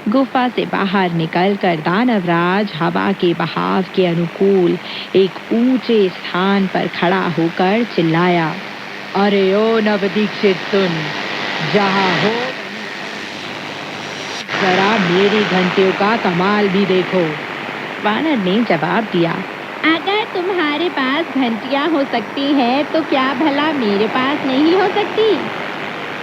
गुफा से बाहर निकलकर दानव राज हवा के बहाव के अनुकूल एक ऊंचे स्थान पर खड़ा होकर चिल्लाया, अरे ओ नवदीक्षित सुन, जहाँ हो जरा मेरी घंटियों का कमाल भी देखो। वानर ने जवाब दिया, अगर तुम्हारे पास घंटियां हो सकती है तो क्या भला मेरे पास नहीं हो सकती?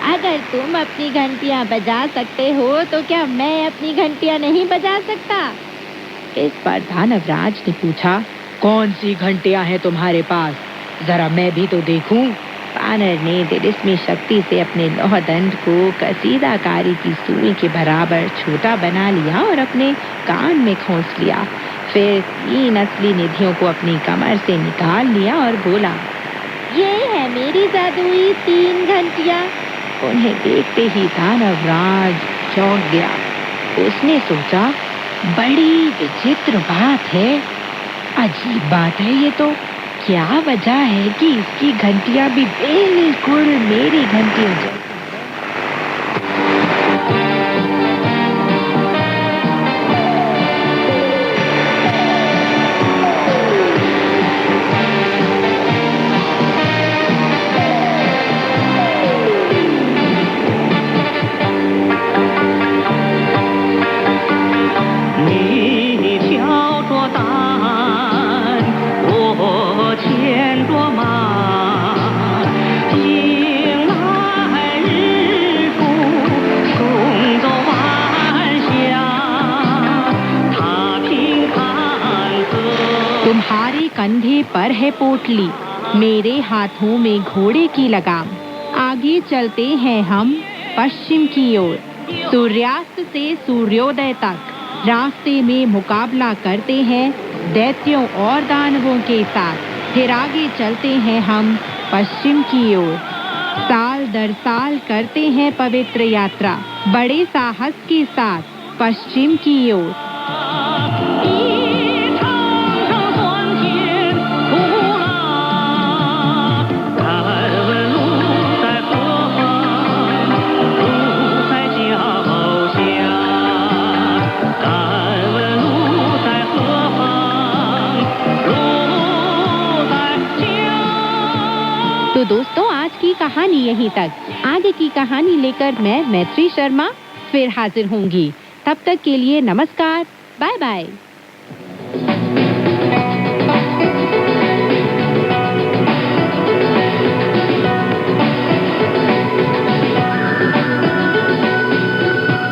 अगर तुम अपनी घंटियां बजा सकते हो तो क्या मैं अपनी घंटियां नहीं बजा सकता? इस पर दानव राज ने पूछा, कौन सी घंटियां हैं तुम्हारे पास? जरा मैं भी तो देखूं। वानर ने तिलिस्मी शक्ति से अपने लौहदंड को कसीदाकारी की सुई के बराबर छोटा बना लिया और अपने कान में खोंस लिया। फिर 3 असली निधियों को अपनी कमर से निकाल लिया और बोला, ये है मेरी जादुई 3 घंटियां। उन्हें देखते ही दानव राज चौंक गया। उसने सोचा, बड़ी विचित्र बात है, अजीब बात है ये तो। क्या वजह है कि इसकी घंटियां भी बिल्कुल मेरी घंटियों जैसी? तुम्हारे कंधे पर है पोटली, मेरे हाथों में घोड़े की लगाम। आगे चलते हैं हम पश्चिम की ओर, सूर्यास्त से सूर्योदय तक। रास्ते में मुकाबला करते हैं दैत्यों और दानवों के साथ। फिर आगे चलते हैं हम पश्चिम की ओर। साल दर साल करते हैं पवित्र यात्रा, बड़े साहस के साथ पश्चिम की ओर। तो दोस्तों, आज की कहानी यहीं तक। आगे की कहानी लेकर मैं मैत्री शर्मा फिर हाजिर होंगी। तब तक के लिए नमस्कार, बाय बाय।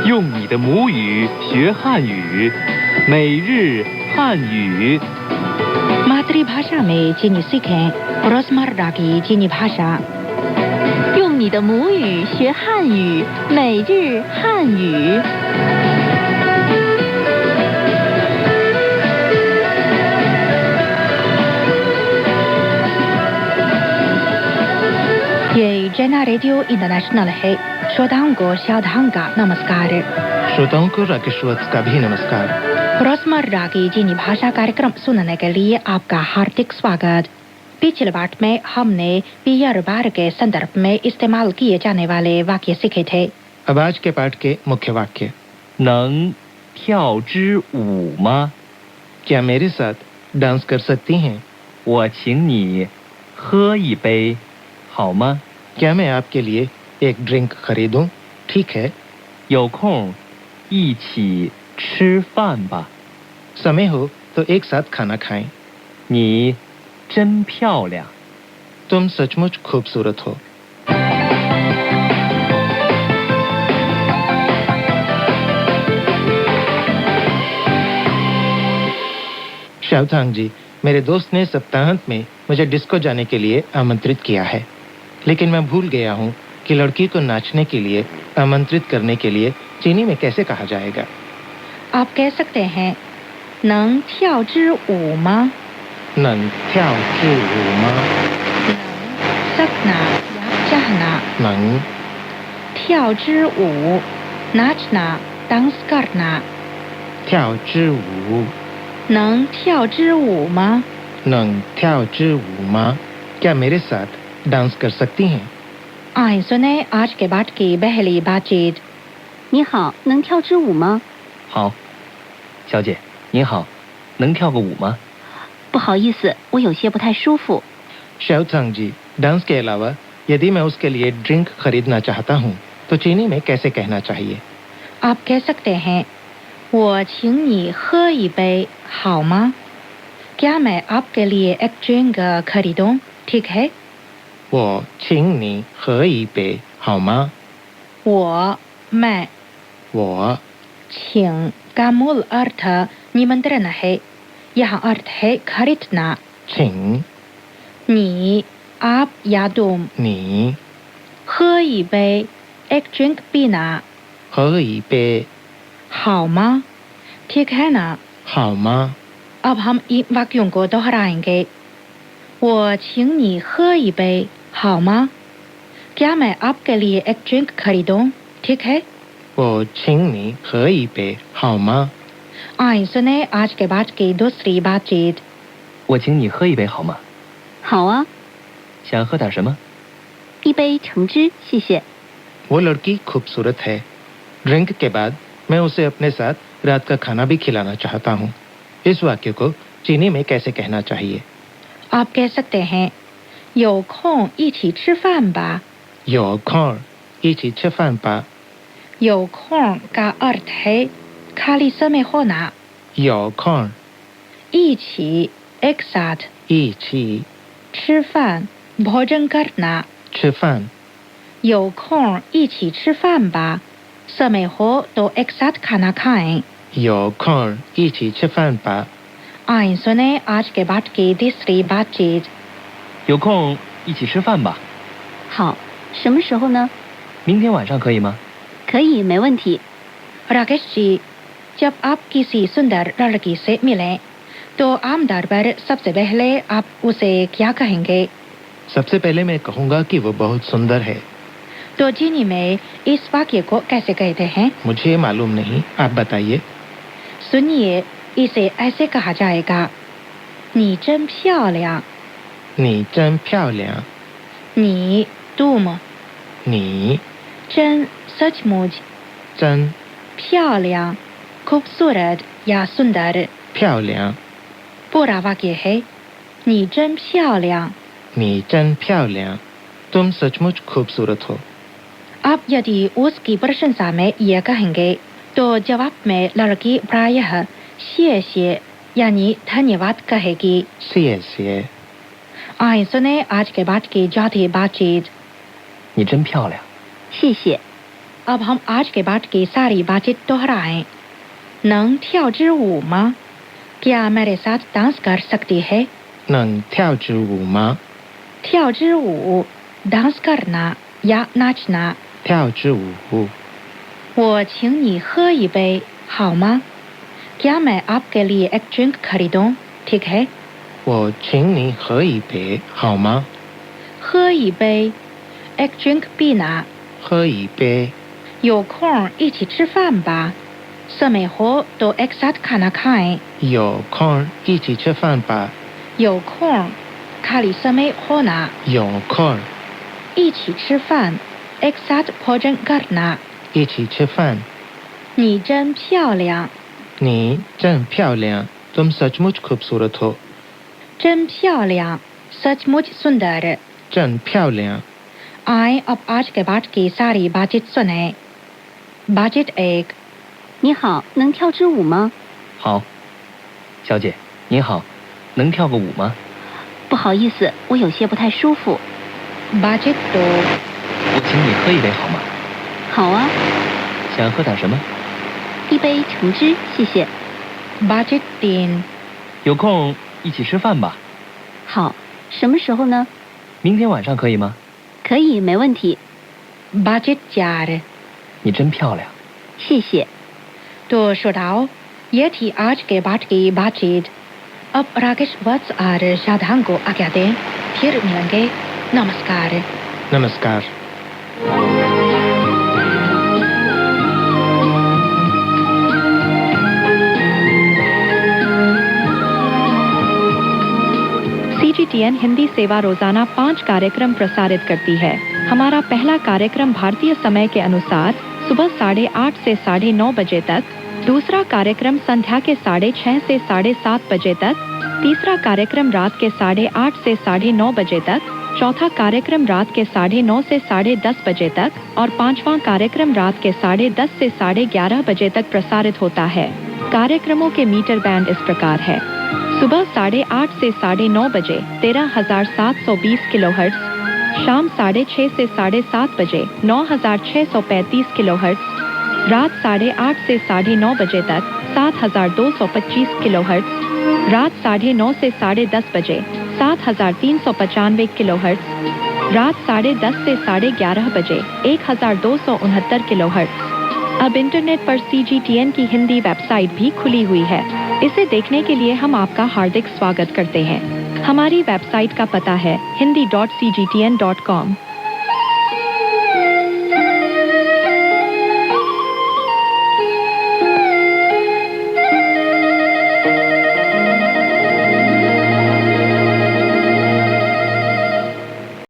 用你的母语学汉语，每日汉语。 मातृभाषा में चीनी सीखें रोजमर्रा की चीनी भाषा। 用你的母语学汉语，每日汉语。 ये चाइना रेडियो इंटरनेशनल है। श्रोताओं को सावधान का नमस्कार। श्रोताओं को राकेशवत्स का भी नमस्कार। रोजमर्रा की चीनी भाषा कार्यक्रम सुनने के लिए आपका हार्दिक स्वागत। पिछले पाठ में हमने पियर बार के संदर्भ में इस्तेमाल किए जाने वाले वाक्य सीखे थे। अब आज के पाठ के मुख्य वाक्य। 能跳支舞吗？ क्या मेरे साथ डांस कर सकती हैं? 我请你喝一杯，好吗？ क्या मैं आपके लिए एक ड्रिंक खरीदूं? ठीक है। 有空一起吃饭吧。 समय हो तो एक साथ खाना खाएं। 你真漂亮。 तुम सचमुच खूबसूरत हो। शावथांग जी, मेरे दोस्त ने सप्ताहांत में मुझे डिस्को जाने के लिए आमंत्रित किया है, लेकिन मैं भूल गया हूँ कि लड़की को नाचने के लिए आमंत्रित करने के लिए चीनी में कैसे कहा जाएगा। आप कह सकते हैं 能跳支舞吗? नन थ्याओ चू मा। सकना या चाहना। नंग 跳支舞 नाचना, डांस करना। 跳支舞 能跳支舞吗? नंग थ्याओ चू मा। क्या मेरे साथ डांस कर सकती हैं? आइए सुने आज के पाठ की पहली बातचीत। 你好，能跳支舞吗？ 好，小姐您好，能跳个舞吗？ 不好意思，我有些不太舒服。 शावथांग जी, डांस के अलावा यदि मैं उसके लिए ड्रिंक खरीदना चाहता हूँ तो चीनी में कैसे कहना चाहिए? आप कह सकते हैं 我请你喝一杯好吗? क्या मैं आपके लिए एक ड्रिंक खरीदूं? ठीक है। 我请你喝一杯好吗? 我 मैं 我 请 का मूल अर्थ निमंत्रण है। यहाँ अर्थ है खरीदना। 请 你 आप या तुम। 你 喝一杯 एक ड्रिंक पीना। 喝一杯 好吗? ठीक है ना? 好吗? अब हम इन वाक्यों को दोहराएंगे। 我请你喝一杯好吗? क्या मैं आपके लिए एक ड्रिंक खरीदूं? ठीक है। 我请你喝一杯好吗? आइए सुने आज के बाद की दूसरी बातचीत। 我请你喝一杯好吗？ 好啊， 想喝点什么？ 一杯橙汁，谢谢。 वो लड़की खूबसूरत है। ड्रिंक के बाद मैं उसे अपने साथ रात का खाना भी खिलाना चाहता हूँ। इस वाक्य को चीनी में कैसे कहना चाहिए? आप कह सकते हैं 有空一起吃饭吧。 有空一起吃饭吧。 有空 का अर्थ है खाली समय होना। 有空一起 एक साथ। 一起吃饭 भोजन करना। 吃饭。有空一起吃饭吧。समय हो तो एक साथ खाना खाएं। 有空一起吃饭吧。 आइए सुने आज के बाद की तीसरी बातचीत। 有空一起吃饭吧？ 好，什么时候呢？ 明天晚上可以吗？ 可以，没问题。 राकेश जी, जब आप किसी सुंदर लड़की से मिलें तो आमतौर पर सबसे पहले आप उसे क्या कहेंगे? सबसे पहले मैं कहूँगा कि वो बहुत सुंदर है। तो चीनी में इस वाक्य को कैसे कहते हैं? मुझे मालूम नहीं, आप बताइए। सुनिए, इसे ऐसे कहा जाएगा 你真漂亮。 你真漂亮。 你 तुम। 你 真 सचमुच। 真 漂亮 खूबसूरत या सुंदर। 漂亮。 पूरा वाक्य है 你真漂亮。 你真漂亮。 तुम सचमुच खूबसूरत हो। आप यदि उसकी प्रशंसा में यह कहेंगे तो जवाब में लड़की प्रायः 谢谢 यानी धन्यवाद कहेगी। 谢谢。 आइए सुने आज के बाद की जाती बातचीत। 你真漂亮。 谢谢。 अब हम आज के बाद की सारी बातचीत दोहराएं। 能跳支舞吗? क्या मेरे साथ डांस कर सकती है? 能跳支舞吗？ 跳支舞 डांस करना या नाचना। 跳支舞。 我请你喝一杯好吗? क्या मैं आपके लिए एक ड्रिंक खरीदूं? ठीक है? 我请你喝一杯好吗？ 喝一杯 एक ड्रिंक पीना। 喝一杯。 有空一起吃饭吧。समय हो तो एक साथ खाना खाएं। 有空一起吃饭吧。 有空 खाली समय होना। 有空 一起吃饭 एक साथ भोजन करना। 一起吃饭。 你真漂亮。 你真漂亮。तुम सचमुच खूबसूरत हो। 真漂亮 सचमुच सुंदर। 真漂亮。 आए अब आज के बाद की सारी बातचीत सुने। बातचीत 1। 你好，能跳支舞吗？ 好，小姐，您好，能跳个舞吗？ 不好意思，我有些不太舒服。 बातचीत 2। 我请你喝一杯好吗？ 好啊， 想喝点什么？ 一杯橙汁，谢谢。 बातचीत 3। 有空一起吃饭吧。 好，什么时候呢？ 明天晚上可以吗？ 可以，没问题。 बातचीत 4। 你真漂亮。 谢谢。 तो श्रोताओं, ये थी आज के बाद की बातचीत। अब राकेश वत्स और शादांग को आज्ञा दें। फिर मिलेंगे। नमस्कार। नमस्कार। CGTN हिंदी सेवा रोजाना 5 कार्यक्रम प्रसारित करती है। हमारा पहला कार्यक्रम भारतीय समय के अनुसार सुबह 8:30 से 9:30 बजे तक, दूसरा कार्यक्रम संध्या के 6:30 से 7:30 बजे तक, तीसरा कार्यक्रम रात के 8:30 से 9:30 बजे तक, चौथा कार्यक्रम रात के 9:30 से 10:30 बजे तक और पांचवा कार्यक्रम रात के 10:30 से 11:30 बजे तक प्रसारित होता है। कार्यक्रमों के मीटर बैंड इस प्रकार है। सुबह 8:30 से 9:30 बजे 13,720 किलोहर्ट्ज, शाम 6:30 से 7:30 बजे 9,635 किलोहर्ट्ज, रात 8:30 से 9:30 बजे तक 7,225 किलोहर्ट्ज, रात 9:30 से 10:30 बजे 7,395 किलोहर्ट्ज, रात 10:30 से 11:30 बजे 1,269 किलोहर्ट्ज। अब इंटरनेट पर CGTN की हिंदी वेबसाइट भी खुली हुई है। इसे देखने के लिए हम आपका हार्दिक स्वागत करते हैं। हमारी वेबसाइट का पता है hindi.cgtn.com।